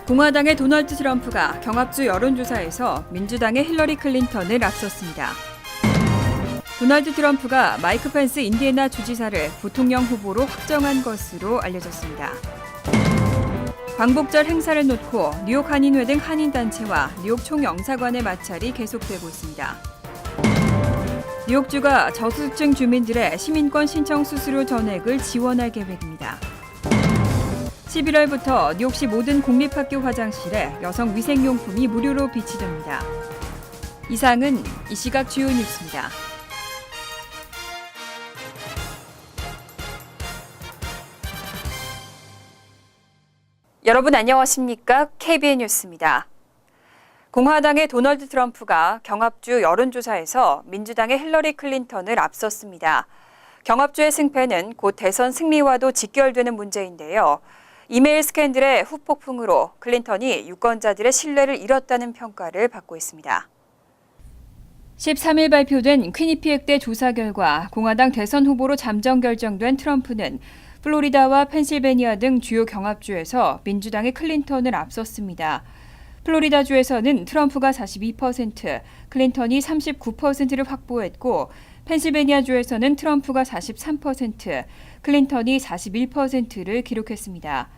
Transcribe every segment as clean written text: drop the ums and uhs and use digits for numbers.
공화당의 도널드 트럼프가 경합주 여론조사에서 민주당의 힐러리 클린턴을 앞섰습니다. 도널드 트럼프가 마이크 펜스 인디애나 주지사를 부통령 후보로 확정한 것으로 알려졌습니다. 광복절 행사를 놓고 뉴욕 한인회 등 한인단체와 뉴욕 총영사관의 마찰이 계속되고 있습니다. 뉴욕주가 저소득층 주민들의 시민권 신청 수수료 전액을 지원할 계획입니다. 11월부터 뉴욕시 모든 공립학교 화장실에 여성 위생용품이 무료로 비치됩니다. 이상은 이 시각 주요 뉴스입니다. 여러분 안녕하십니까? KBN 뉴스입니다. 공화당의 도널드 트럼프가 경합주 여론조사에서 민주당의 힐러리 클린턴을 앞섰습니다. 경합주의 승패는 곧 대선 승리와도 직결되는 문제인데요. 이메일 스캔들의 후폭풍으로 클린턴이 유권자들의 신뢰를 잃었다는 평가를 받고 있습니다. 13일 발표된 퀴니피엑대 조사 결과 공화당 대선 후보로 잠정 결정된 트럼프는 플로리다와 펜실베니아 등 주요 경합주에서 민주당의 클린턴을 앞섰습니다. 플로리다주에서는 트럼프가 42%, 클린턴이 39%를 확보했고 펜실베니아주에서는 트럼프가 43%, 클린턴이 41%를 기록했습니다.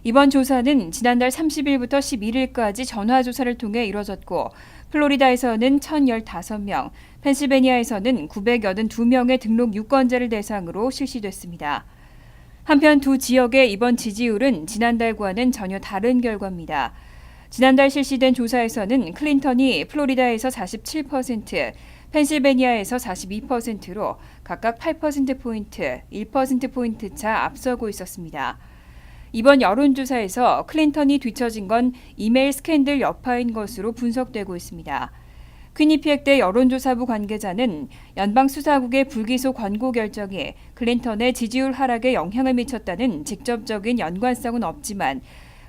이번 조사는 지난달 30일부터 11일까지 전화조사를 통해 이뤄졌고 플로리다에서는 1,015명, 펜실베니아에서는 982명의 등록 유권자를 대상으로 실시됐습니다. 한편 두 지역의 이번 지지율은 지난달과는 전혀 다른 결과입니다. 지난달 실시된 조사에서는 클린턴이 플로리다에서 47%, 펜실베니아에서 42%로 각각 8%포인트, 1%포인트 차 앞서고 있었습니다. 이번 여론조사에서 클린턴이 뒤처진 건 이메일 스캔들 여파인 것으로 분석되고 있습니다. 퀴니피엑대 여론조사부 관계자는 연방수사국의 불기소 권고 결정이 클린턴의 지지율 하락에 영향을 미쳤다는 직접적인 연관성은 없지만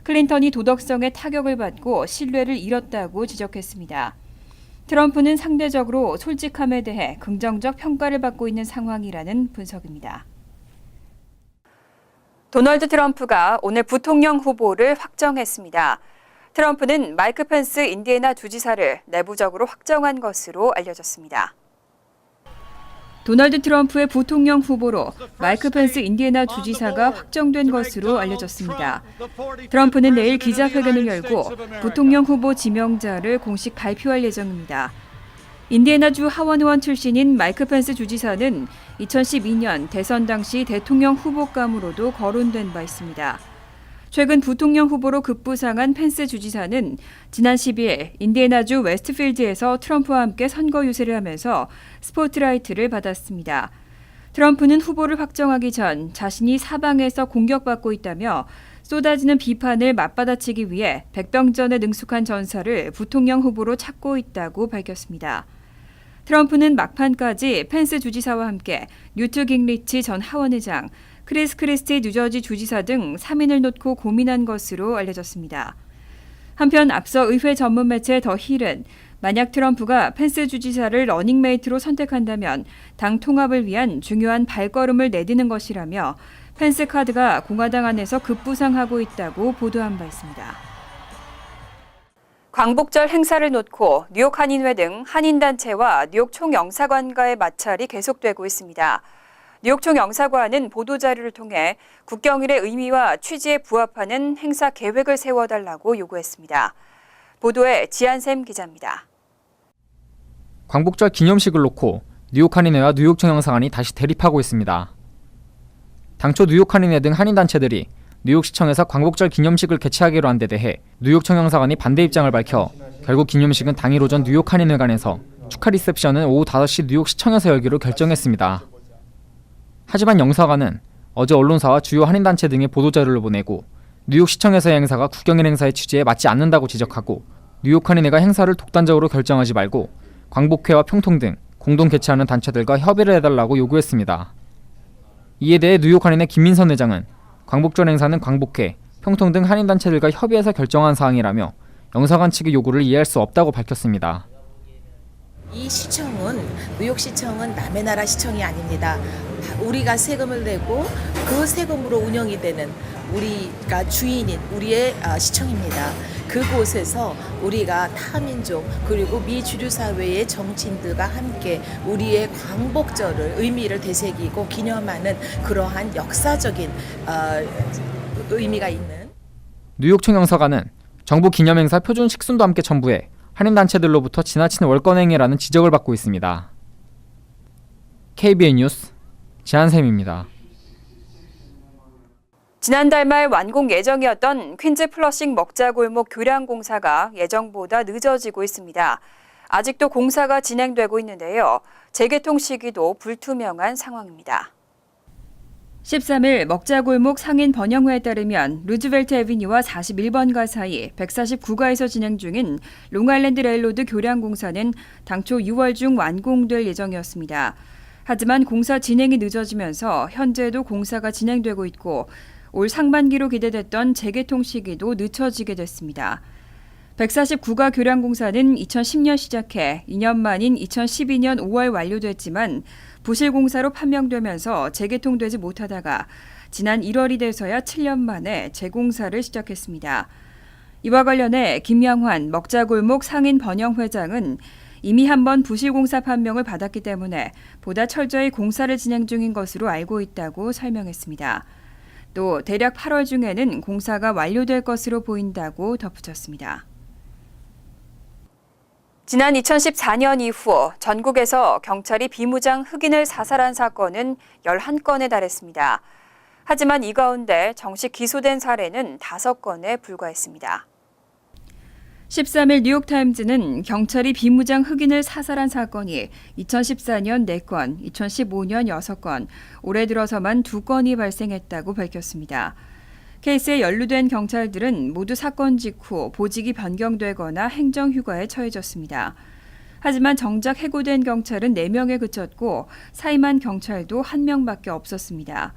클린턴이 도덕성에 타격을 받고 신뢰를 잃었다고 지적했습니다. 트럼프는 상대적으로 솔직함에 대해 긍정적 평가를 받고 있는 상황이라는 분석입니다. 도널드 트럼프가 오늘 부통령 후보를 확정했습니다. 트럼프는 마이크 펜스 인디애나 주지사를 내부적으로 확정한 것으로 알려졌습니다. 도널드 트럼프의 부통령 후보로 마이크 펜스 인디애나 주지사가 확정된 것으로 알려졌습니다. 트럼프는 내일 기자회견을 열고 부통령 후보 지명자를 공식 발표할 예정입니다. 인디애나주 하원 의원 출신인 마이크 펜스 주지사는 2012년 대선 당시 대통령 후보감으로도 거론된 바 있습니다. 최근 부통령 후보로 급부상한 펜스 주지사는 지난 12일 인디애나주 웨스트필드에서 트럼프와 함께 선거 유세를 하면서 스포트라이트를 받았습니다. 트럼프는 후보를 확정하기 전 자신이 사방에서 공격받고 있다며 쏟아지는 비판을 맞받아치기 위해 백병전에 능숙한 전사를 부통령 후보로 찾고 있다고 밝혔습니다. 트럼프는 막판까지 펜스 주지사와 함께 뉴트 깅리치 전 하원의장, 크리스 크리스티 뉴저지 주지사 등 3인을 놓고 고민한 것으로 알려졌습니다. 한편 앞서 의회 전문 매체 더 힐은 만약 트럼프가 펜스 주지사를 러닝메이트로 선택한다면 당 통합을 위한 중요한 발걸음을 내디는 것이라며 펜스 카드가 공화당 안에서 급부상하고 있다고 보도한 바 있습니다. 광복절 행사를 놓고 뉴욕 한인회 등 한인단체와 뉴욕 총영사관과의 마찰이 계속되고 있습니다. 뉴욕 총영사관은 보도자료를 통해 국경일의 의미와 취지에 부합하는 행사 계획을 세워달라고 요구했습니다. 보도에 지한샘 기자입니다. 광복절 기념식을 놓고 뉴욕 한인회와 뉴욕 총영사관이 다시 대립하고 있습니다. 당초 뉴욕 한인회 등 한인단체들이 뉴욕시청에서 광복절 기념식을 개최하기로 한 데 대해 뉴욕 총영사관이 반대 입장을 밝혀 결국 기념식은 당일 오전 뉴욕 한인회관에서, 축하 리셉션은 오후 5시 뉴욕시청에서 열기로 결정했습니다. 하지만 영사관은 어제 언론사와 주요 한인단체 등의 보도자료를 보내고 뉴욕시청에서의 행사가 국경일 행사의 취지에 맞지 않는다고 지적하고 뉴욕 한인회가 행사를 독단적으로 결정하지 말고 광복회와 평통 등 공동 개최하는 단체들과 협의를 해달라고 요구했습니다. 이에 대해 뉴욕 한인회 김민선 회장은 광복절 행사는 광복회, 평통 등 한인단체들과 협의해서 결정한 사항이라며 영사관 측의 요구를 이해할 수 없다고 밝혔습니다. 이 시청은, 뉴욕시청은 남의 나라 시청이 아닙니다. 우리가 세금을 내고 그 세금으로 운영이 되는 우리가 주인인 우리의 시청입니다. 그곳에서 우리가 타민족 그리고 미주류 사회의 정치인들과 함께 우리의 광복절을 의미를 되새기고 기념하는 그러한 역사적인 의미가 있는 뉴욕청 영사관은 정부 기념행사 표준 식순도 함께 첨부해 한인단체들로부터 지나치는 월권행위라는 지적을 받고 있습니다. KBN 뉴스 지한샘입니다. 지난달 말 완공 예정이었던 퀸즈 플러싱 먹자골목 교량 공사가 예정보다 늦어지고 있습니다. 아직도 공사가 진행되고 있는데요. 재개통 시기도 불투명한 상황입니다. 13일 먹자골목 상인 번영회에 따르면 루즈벨트 애비뉴와 41번가 사이 149가에서 진행 중인 롱아일랜드 레일로드 교량 공사는 당초 6월 중 완공될 예정이었습니다. 하지만 공사 진행이 늦어지면서 현재도 공사가 진행되고 있고 올 상반기로 기대됐던 재개통 시기도 늦춰지게 됐습니다. 149가 교량 공사는 2010년 시작해 2년 만인 2012년 5월 완료됐지만 부실 공사로 판명되면서 재개통되지 못하다가 지난 1월이 돼서야 7년 만에 재공사를 시작했습니다. 이와 관련해 김양환 먹자골목 상인 번영 회장은 이미 한번 부실 공사 판명을 받았기 때문에 보다 철저히 공사를 진행 중인 것으로 알고 있다고 설명했습니다. 또 대략 8월 중에는 공사가 완료될 것으로 보인다고 덧붙였습니다. 지난 2014년 이후 전국에서 경찰이 비무장 흑인을 사살한 사건은 11건에 달했습니다. 하지만 이 가운데 정식 기소된 사례는 5건에 불과했습니다. 13일 뉴욕타임즈는 경찰이 비무장 흑인을 사살한 사건이 2014년 4건, 2015년 6건, 올해 들어서만 2건이 발생했다고 밝혔습니다. 케이스에 연루된 경찰들은 모두 사건 직후 보직이 변경되거나 행정휴가에 처해졌습니다. 하지만 정작 해고된 경찰은 4명에 그쳤고 사임한 경찰도 1명밖에 없었습니다.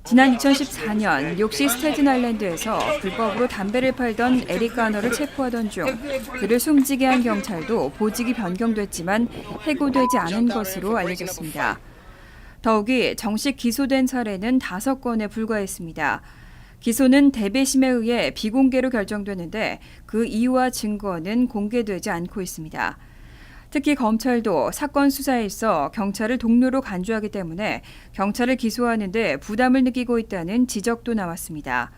지난 2014년 뉴욕시 스태튼 아일랜드에서 불법으로 담배를 팔던 에릭 가너를 체포하던 중 그를 숨지게 한 경찰도 보직이 변경됐지만 해고되지 않은 것으로 알려졌습니다. 더욱이 정식 기소된 사례는 5건에 불과했습니다. 기소는 대배심에 의해 비공개로 결정되는데 그 이유와 증거는 공개되지 않고 있습니다. 특히 검찰도 사건 수사에 있어 경찰을 동료로 간주하기 때문에 경찰을 기소하는 데 부담을 느끼고 있다는 지적도 나왔습니다.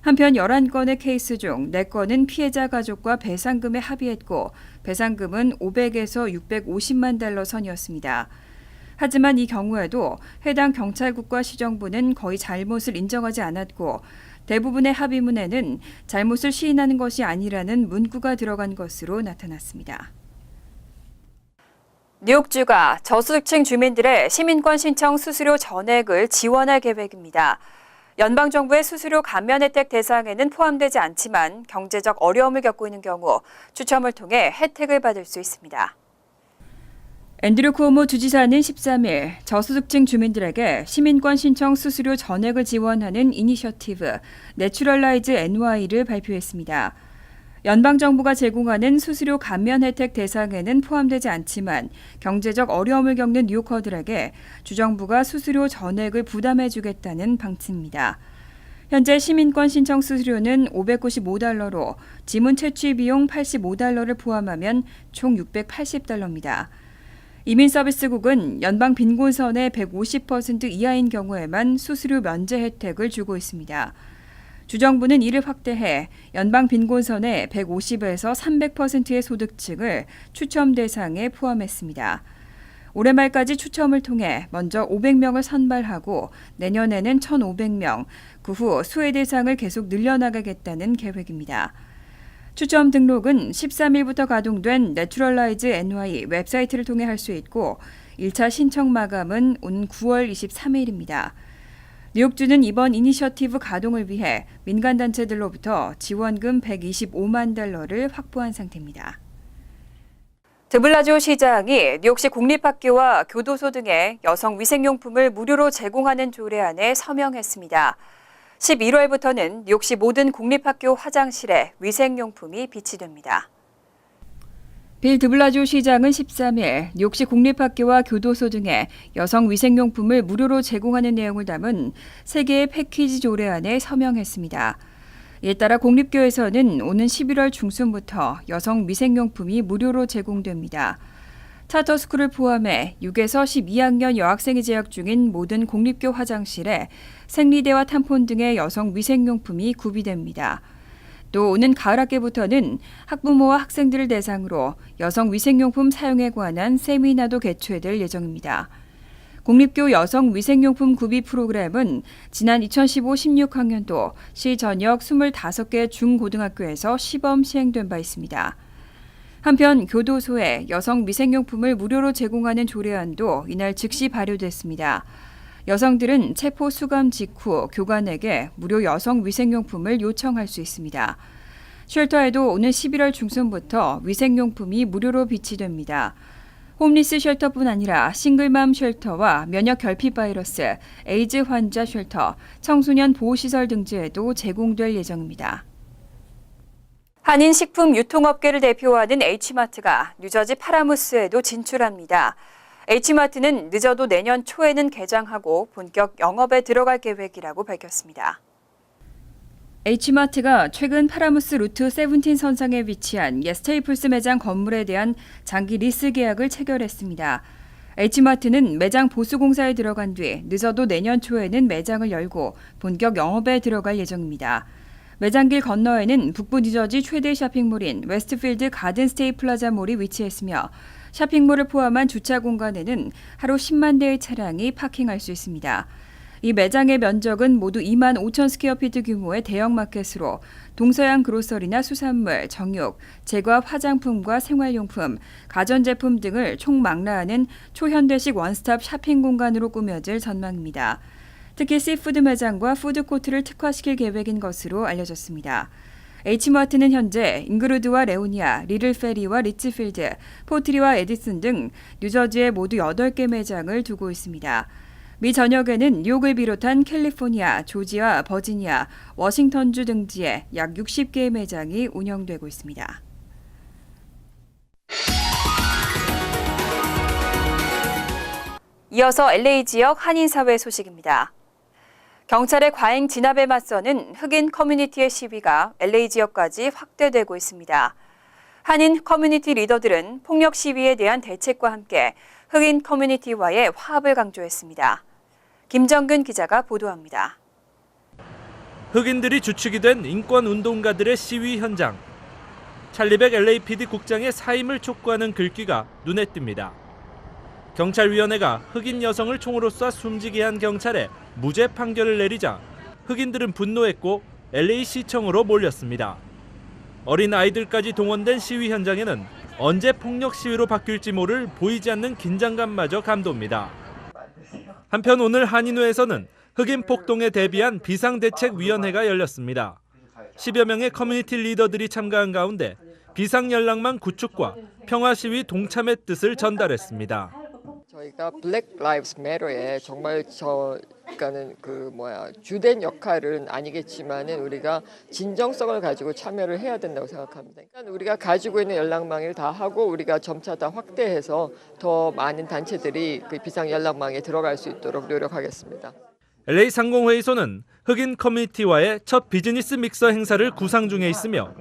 한편 11건의 케이스 중 4건은 피해자 가족과 배상금에 합의했고 배상금은 500에서 650만 달러 선이었습니다. 하지만 이 경우에도 해당 경찰국과 시정부는 거의 잘못을 인정하지 않았고 대부분의 합의문에는 잘못을 시인하는 것이 아니라는 문구가 들어간 것으로 나타났습니다. 뉴욕주가 저소득층 주민들의 시민권 신청 수수료 전액을 지원할 계획입니다. 연방정부의 수수료 감면 혜택 대상에는 포함되지 않지만 경제적 어려움을 겪고 있는 경우 추첨을 통해 혜택을 받을 수 있습니다. 앤드류 쿠오모 주지사는 13일 저소득층 주민들에게 시민권 신청 수수료 전액을 지원하는 이니셔티브 내추럴라이즈 NY를 발표했습니다. 연방정부가 제공하는 수수료 감면 혜택 대상에는 포함되지 않지만 경제적 어려움을 겪는 뉴요커들에게 주정부가 수수료 전액을 부담해주겠다는 방침입니다. 현재 시민권 신청 수수료는 $595로 지문 채취 비용 $85를 포함하면 총 $680입니다. 이민서비스국은 연방 빈곤선의 150% 이하인 경우에만 수수료 면제 혜택을 주고 있습니다. 주정부는 이를 확대해 연방 빈곤선의 150에서 300%의 소득층을 추첨 대상에 포함했습니다. 올해 말까지 추첨을 통해 먼저 500명을 선발하고 내년에는 1,500명, 그 후 수혜 대상을 계속 늘려나가겠다는 계획입니다. 추첨 등록은 13일부터 가동된 내추럴라이즈 NY 웹사이트를 통해 할 수 있고 1차 신청 마감은 온 9월 23일입니다. 뉴욕주는 이번 이니셔티브 가동을 위해 민간단체들로부터 지원금 $125만 확보한 상태입니다. 드블라지오 시장이 뉴욕시 공립학교와 교도소 등의 여성 위생용품을 무료로 제공하는 조례안에 서명했습니다. 11월부터는 뉴욕시 모든 공립학교 화장실에 위생용품이 비치됩니다. 빌 드블라조 시장은 13일 뉴욕시 공립학교와 교도소 등에 여성 위생용품을 무료로 제공하는 내용을 담은 세 개의 패키지 조례안에 서명했습니다. 이에 따라 공립교에서는 오는 11월 중순부터 여성 위생용품이 무료로 제공됩니다. 차터스쿨을 포함해 6에서 12학년 여학생이 재학 중인 모든 공립교 화장실에 생리대와 탐폰 등의 여성 위생용품이 구비됩니다. 또 오는 가을 학기부터는 학부모와 학생들을 대상으로 여성 위생용품 사용에 관한 세미나도 개최될 예정입니다. 공립교 여성 위생용품 구비 프로그램은 지난 2015-16학년도 시 전역 25개 중고등학교에서 시범 시행된 바 있습니다. 한편 교도소에 여성 위생용품을 무료로 제공하는 조례안도 이날 즉시 발효됐습니다. 여성들은 체포 수감 직후 교관에게 무료 여성 위생용품을 요청할 수 있습니다. 쉘터에도 오는 11월 중순부터 위생용품이 무료로 비치됩니다. 홈리스 쉘터뿐 아니라 싱글맘 쉘터와 면역 결핍 바이러스, 에이즈 환자 쉘터, 청소년 보호시설 등지에도 제공될 예정입니다. 한인 식품 유통업계를 대표하는 H마트가 뉴저지 파라무스에도 진출합니다. H마트는 늦어도 내년 초에는 개장하고 본격 영업에 들어갈 계획이라고 밝혔습니다. H마트가 최근 파라무스 루트 17 선상에 위치한 옛 스테이플스 매장 건물에 대한 장기 리스 계약을 체결했습니다. H마트는 매장 보수 공사에 들어간 뒤 늦어도 내년 초에는 매장을 열고 본격 영업에 들어갈 예정입니다. 매장길 건너에는 북부 뉴저지 최대 쇼핑몰인 웨스트필드 가든 스테이 플라자몰이 위치했으며 쇼핑몰을 포함한 주차 공간에는 하루 10만 대의 차량이 파킹할 수 있습니다. 이 매장의 면적은 모두 2만 5천 스퀘어피트 규모의 대형 마켓으로 동서양 그로서리나 수산물, 정육, 제과 화장품과 생활용품, 가전제품 등을 총망라하는 초현대식 원스톱 쇼핑 공간으로 꾸며질 전망입니다. 특히 시푸드 매장과 푸드코트를 특화시킬 계획인 것으로 알려졌습니다. H마트는 현재 잉그루드와 레오니아, 리틀페리와 리츠필드, 포트리와 에디슨 등 뉴저지에 모두 8개 매장을 두고 있습니다. 미 전역에는 뉴욕을 비롯한 캘리포니아, 조지아, 버지니아, 워싱턴주 등지에 약 60개의 매장이 운영되고 있습니다. 이어서 LA 지역 한인사회 소식입니다. 경찰의 과잉 진압에 맞서는 흑인 커뮤니티의 시위가 LA 지역까지 확대되고 있습니다. 한인 커뮤니티 리더들은 폭력 시위에 대한 대책과 함께 흑인 커뮤니티와의 화합을 강조했습니다. 김정근 기자가 보도합니다. 흑인들이 주축이 된 인권운동가들의 시위 현장. 찰리백 LAPD 국장의 사임을 촉구하는 글귀가 눈에 띕니다. 경찰위원회가 흑인 여성을 총으로 쏴 숨지게 한 경찰에 무죄 판결을 내리자 흑인들은 분노했고 LA시청으로 몰렸습니다. 어린 아이들까지 동원된 시위 현장에는 언제 폭력 시위로 바뀔지 모를 보이지 않는 긴장감마저 감돕니다. 한편 오늘 한인회에서는 흑인 폭동에 대비한 비상대책위원회가 열렸습니다. 10여 명의 커뮤니티 리더들이 참가한 가운데 비상연락망 구축과 평화시위 동참의 뜻을 전달했습니다. 저희가 Black Lives Matter에 정말 그러니까는 주된 역할은 아니겠지만은 우리가 진정성을 가지고 참여를 해야 된다고 생각합니다. 그러니까 우리가 가지고 있는 연락망을 다 하고 우리가 점차 다 확대해서 더 많은 단체들이 그 비상 연락망에 들어갈 수 있도록 노력하겠습니다. LA 상공회의소는 흑인 커뮤니티와의 첫 비즈니스 믹서 행사를 구상 중에 있으며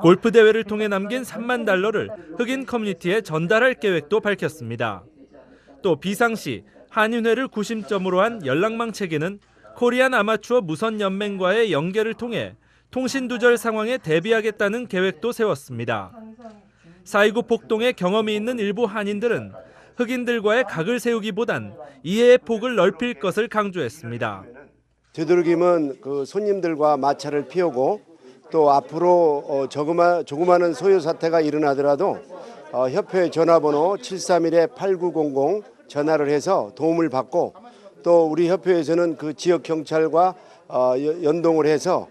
골프 대회를 통해 남긴 $3만 흑인 커뮤니티에 전달할 계획도 밝혔습니다. 또 비상시 한인회를 구심점으로 한 연락망 체계는 코리안 아마추어 무선 연맹과의 연계를 통해 통신 두절 상황에 대비하겠다는 계획도 세웠습니다. 4.29 폭동에 경험이 있는 일부 한인들은 흑인들과의 각을 세우기보단 이해의 폭을 넓힐 것을 강조했습니다. 되도록이면 그 손님들과 마찰을 피우고 또 앞으로 조그마한 소요 사태가 일어나더라도 협회 전화번호 731-8900 전화를 해서 도움을 받고 또 우리 협회에서는 그 지역 경찰과 연동을 해서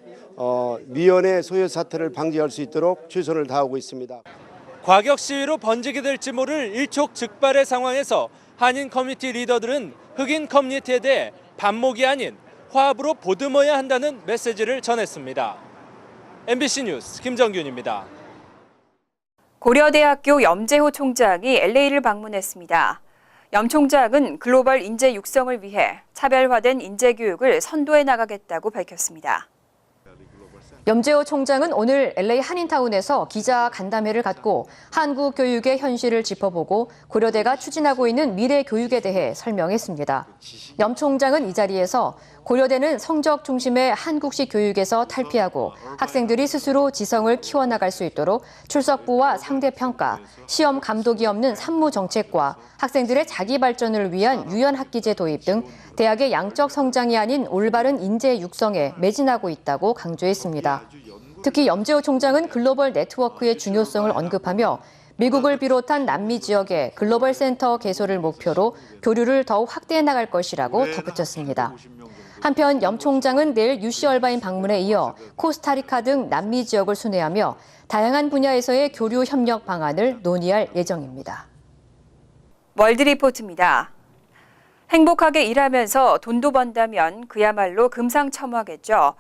미연의 소요 사태를 방지할 수 있도록 최선을 다하고 있습니다. 과격 시위로 번지게 될지 모를 일촉즉발의 상황에서 한인 커뮤니티 리더들은 흑인 커뮤니티에 대해 반목이 아닌 화합으로 보듬어야 한다는 메시지를 전했습니다. MBC 뉴스 김정균입니다. 고려대학교 염재호 총장이 LA를 방문했습니다. 염 총장은 글로벌 인재 육성을 위해 차별화된 인재 교육을 선도해 나가겠다고 밝혔습니다. 염재호 총장은 오늘 LA 한인타운에서 기자 간담회를 갖고 한국 교육의 현실을 짚어보고 고려대가 추진하고 있는 미래 교육에 대해 설명했습니다. 염 총장은 이 자리에서 고려대는 성적 중심의 한국식 교육에서 탈피하고 학생들이 스스로 지성을 키워나갈 수 있도록 출석부와 상대평가, 시험 감독이 없는 산무 정책과 학생들의 자기 발전을 위한 유연학기제 도입 등 대학의 양적 성장이 아닌 올바른 인재 육성에 매진하고 있다고 강조했습니다. 특히 염재호 총장은 글로벌 네트워크의 중요성을 언급하며 미국을 비롯한 남미 지역의 글로벌 센터 개소를 목표로 교류를 더욱 확대해 나갈 것이라고 덧붙였습니다. 한편 염 총장은 내일 UC 얼바인 방문에 이어 코스타리카 등 남미 지역을 순회하며 다양한 분야에서의 교류 협력 방안을 논의할 예정입니다. 월드리포트입니다. 행복하게 일하면서 돈도 번다면 그야말로 금상첨화겠죠.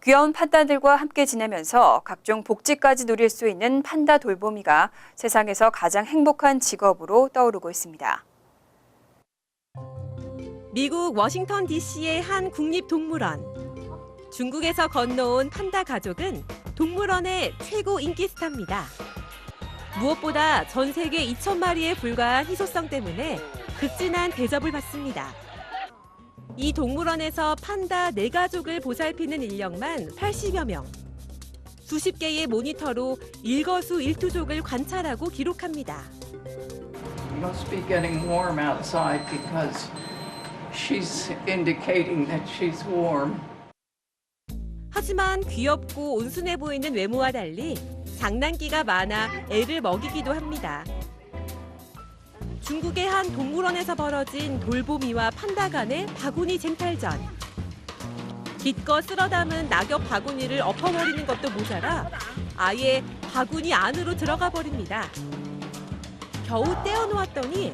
귀여운 판다들과 함께 지내면서 각종 복지까지 누릴 수 있는 판다 돌보미가 세상에서 가장 행복한 직업으로 떠오르고 있습니다. 미국 워싱턴 DC의 한 국립동물원. 중국에서 건너온 판다 가족은 동물원의 최고 인기 스타입니다. 무엇보다 전 세계 2,000마리에 불과한 희소성 때문에 극진한 대접을 받습니다. 이 동물원에서 판다 4가족을 보살피는 인력만 80여 명. 수십 개의 모니터로 일거수일투족을 관찰하고 기록합니다. It must be getting warm outside because she's indicating that she's warm. 하지만 귀엽고 온순해 보이는 외모와 달리 장난기가 많아 애를 먹이기도 합니다. 중국의 한 동물원에서 벌어진 돌보미와 판다 간의 바구니 쟁탈전. 기껏 쓸어 담은 낙엽 바구니를 엎어버리는 것도 모자라 아예 바구니 안으로 들어가 버립니다. 겨우 떼어놓았더니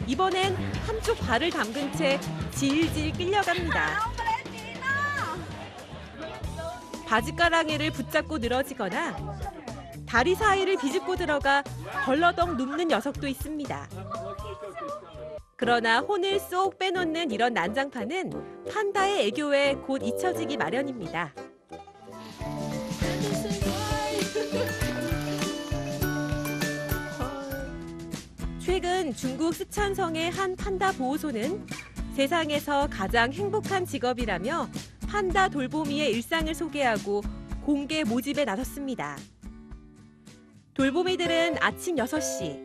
이번엔 한쪽 발을 담근 채 질질 끌려갑니다. 바지가랑이를 붙잡고 늘어지거나 다리 사이를 비집고 들어가 벌러덩 눕는 녀석도 있습니다. 그러나 혼을 쏙 빼놓는 이런 난장판은 판다의 애교에 곧 잊혀지기 마련입니다. 최근 중국 쓰촨성의 한 판다 보호소는 세상에서 가장 행복한 직업이라며 판다 돌보미의 일상을 소개하고 공개 모집에 나섰습니다. 돌보미들은 아침 6시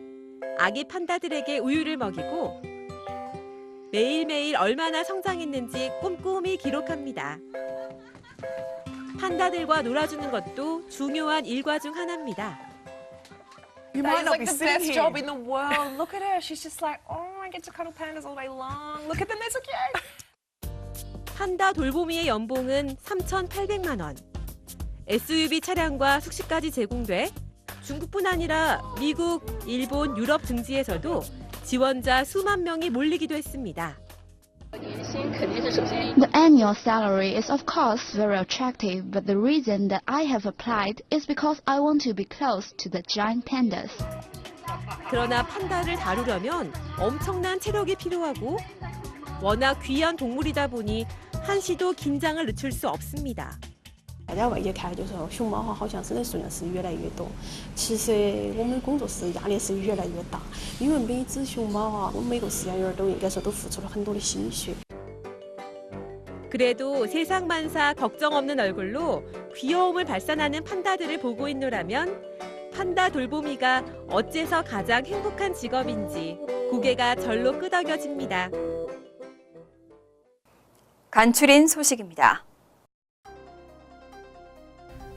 아기 판다들에게 우유를 먹이고 매일매일 얼마나 성장했는지 꼼꼼히 기록합니다. 판다들과 놀아주는 것도 중요한 일과 중 하나입니다. You might not be the best job in the world. Look at her. She's just like, oh, I get to cuddle pandas all day long. Look at them, they're so cute. 판다 돌보미의 연봉은 3,800만 원. SUV 차량과 숙식까지 제공돼 중국뿐 아니라 미국, 일본, 유럽 등지에서도 지원자 수만 명이 몰리기도 했습니다. The annual salary is of course very attractive, but the reason that I have applied is because I want to be close to the giant pandas. 그러나 판다를 다루려면 엄청난 체력이 필요하고 워낙 귀한 동물이다 보니 한시도 긴장을 늦출 수 없습니다. 大家外界看就是熊猫好像是的数量是越来越多，其实我们工作室压力是越来越大，因为每只熊猫啊，我们每个饲养员都应该说都付出了很多的心血。 그래도 세상만사 걱정 없는 얼굴로 귀여움을 발산하는 판다들을 보고 있노라면 판다 돌보미가 어째서 가장 행복한 직업인지 고개가 절로 끄덕여집니다. 간추린 소식입니다.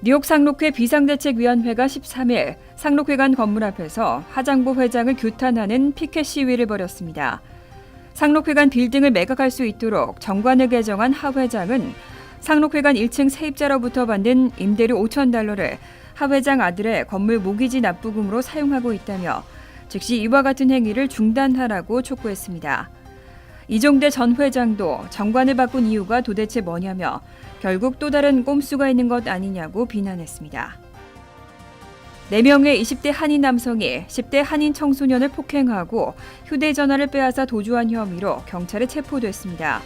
뉴욕 상록회 비상대책위원회가 13일 상록회관 건물 앞에서 하장보 회장을 규탄하는 피켓 시위를 벌였습니다. 상록회관 빌딩을 매각할 수 있도록 정관을 개정한 하 회장은 상록회관 1층 세입자로부터 받는 임대료 $5,000를 하 회장 아들의 건물 모기지 납부금으로 사용하고 있다며 즉시 이와 같은 행위를 중단하라고 촉구했습니다. 이종대 전 회장도 정관을 바꾼 이유가 도대체 뭐냐며 결국 또 다른 꼼수가 있는 것 아니냐고 비난했습니다. 4명의 20대 한인 남성이 10대 한인 청소년을 폭행하고 휴대전화를 빼앗아 도주한 혐의로 경찰에 체포됐습니다.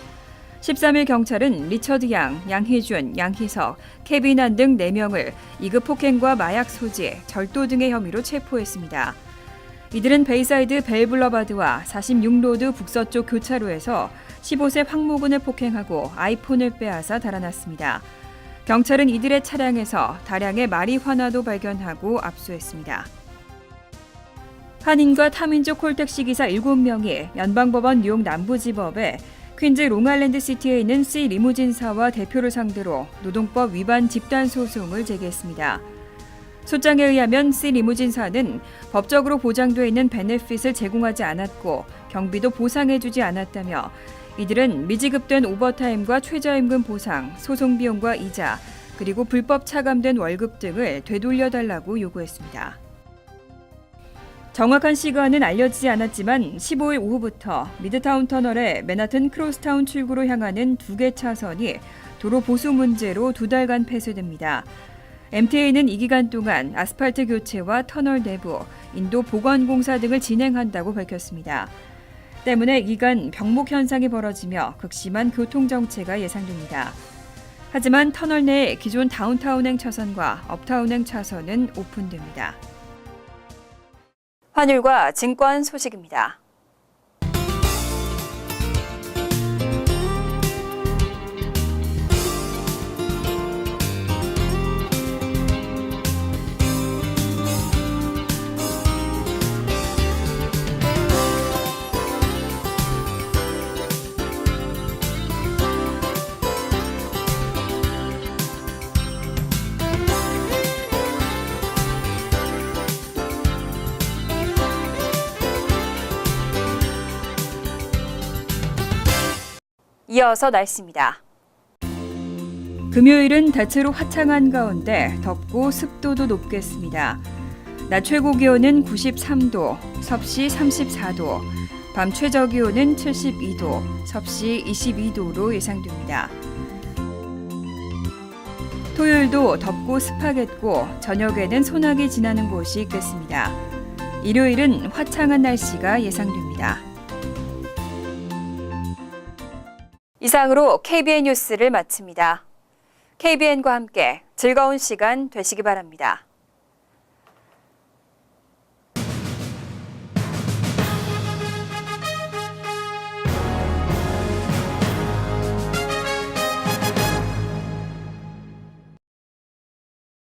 13일 경찰은 리처드 양, 양희준, 양희석, 케빈 한 등 4명을 2급 폭행과 마약 소지, 절도 등의 혐의로 체포했습니다. 이들은 베이사이드 벨블러바드와 46로드 북서쪽 교차로에서 15세 황모근을 폭행하고 아이폰을 빼앗아 달아났습니다. 경찰은 이들의 차량에서 다량의 마리화나도 발견하고 압수했습니다. 한인과 타민족 콜택시 기사 7명이 연방법원 뉴욕 남부지법에 퀸즈 롱아일랜드 시티에 있는 C 리무진사와 대표를 상대로 노동법 위반 집단 소송을 제기했습니다. 소장에 의하면 C 리무진사는 법적으로 보장되어 있는 베네핏을 제공하지 않았고 경비도 보상해주지 않았다며 이들은 미지급된 오버타임과 최저임금 보상, 소송 비용과 이자, 그리고 불법 차감된 월급 등을 되돌려달라고 요구했습니다. 정확한 시간은 알려지지 않았지만 15일 오후부터 미드타운 터널의 맨하튼 크로스타운 출구로 향하는 2개 차선이 도로 보수 문제로 2달간 폐쇄됩니다. MTA는 이 기간 동안 아스팔트 교체와 터널 내부, 인도 보관 공사 등을 진행한다고 밝혔습니다. 때문에 이 기간 병목 현상이 벌어지며 극심한 교통 정체가 예상됩니다. 하지만 터널 내 기존 다운타운행 차선과 업타운행 차선은 오픈됩니다. 환율과 증권 소식입니다. 이어서 날씨입니다. 금요일은 대체로 화창한 가운데 덥고 습도도 높겠습니다. 낮 최고 기온은 93도, 섭씨 34도, 밤 최저 기온은 72도, 섭씨 22도로 예상됩니다. 토요일도 덥고 습하겠고 저녁에는 소나기 지나는 곳이 있겠습니다. 일요일은 화창한 날씨가 예상됩니다. 이상으로 KBN 뉴스를 마칩니다. KBN과 함께 즐거운 시간 되시기 바랍니다.